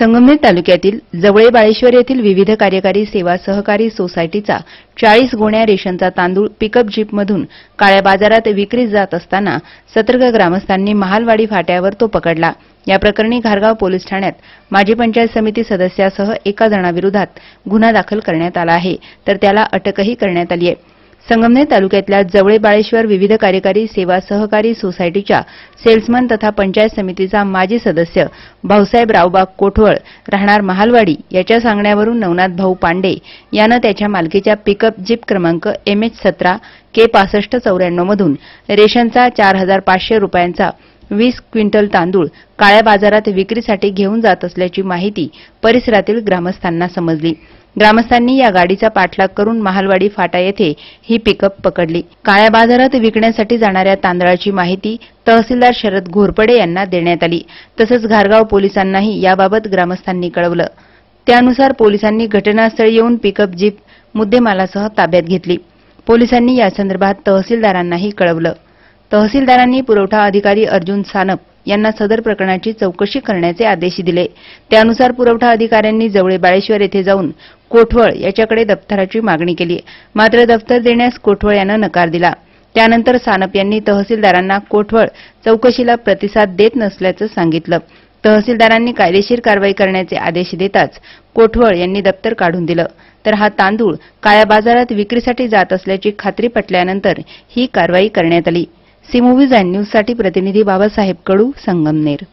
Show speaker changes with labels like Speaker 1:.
Speaker 1: संगमनेर तालुक्यातील जवळे बाळेश्वर येथील विविध कार्यकारी सेवा सहकारी सोसायटीचा 40 गोण्या रेशनचा तांदूळ पिकअप जीपमधून काळ्या बाजारात विक्रीस जात असताना सतर्क ग्रामस्थांनी महालवाडी फाट्यावर तो पकडला। या प्रकरणी घारगाव पोलीस ठाण्यात माजी पंचायत समिती सदस्यासह एका जणाविरोधात गुन्हा दाखल करण्यात आला आहे, तर त्याला अटकही करण्यात आली आहे। संगमनेर तालुक्यातल्या जवळे बाळेश्वर विविध कार्यकारी सेवा सहकारी सोसायटीच्या सेल्समन तथा पंचायत समितीचा माजी सदस्य भाऊसाहेब रावबा कोठवळ राहणार महालवाडी याच्या सांगण्यावरून नवनाथ भाऊ पांडे यानं त्याच्या मालकीच्या पिकअप जीप क्रमांक MH17 K6594 मधून रेशनचा 4500 रुपयांचा 20 क्विंटल तांदूळ काळ्या बाजारात विक्रीसाठी घेऊन जात असल्याची माहिती परिसरातील ग्रामस्थांना समजली। ग्रामस्थांनी या गाडीचा पाठलाग करून महालवाडी फाटा येथे ही पिकअप पकडली। काळ्या बाजारात विकण्यासाठी जाणाऱ्या तांदळाची माहिती तहसीलदार शरद घोरपडे यांना देण्यात आली। तसंच घारगाव पोलिसांनाही याबाबत ग्रामस्थांनी कळवलं। त्यानुसार पोलिसांनी घटनास्थळी येऊन पिकअप जीप मुद्देमालासह ताब्यात घेतली। पोलिसांनी यासंदर्भात तहसीलदारांनाही कळवलं। तहसीलदारांनी पुरवठा अधिकारी अर्जुन सानप यांना सदर प्रकरणाची चौकशी करण्याचे आदेश दिले। त्यानुसार पुरवठा अधिकाऱ्यांनी जवळे बाळेश्वर येथे जाऊन कोठवळ याच्याकडे दप्तराची मागणी केली, मात्र दप्तर देण्यास कोठवळ यानं नकार दिला। त्यानंतर सानप यांनी तहसीलदारांना कोठवळ चौकशीला प्रतिसाद देत नसल्याचं सांगितलं। तहसीलदारांनी कायदेशीर कारवाई करण्याचे आदेश देताच कोठवळ यांनी दप्तर काढून दिलं, तर हा तांदूळ काळ्या बाजारात विक्रीसाठी जात असल्याची खात्री पटल्यानंतर ही कारवाई करण्यात आली। सी मूव्हीज अँड न्यूजसाठी प्रतिनिधी बाबासाहेब कडू, संगमनेर।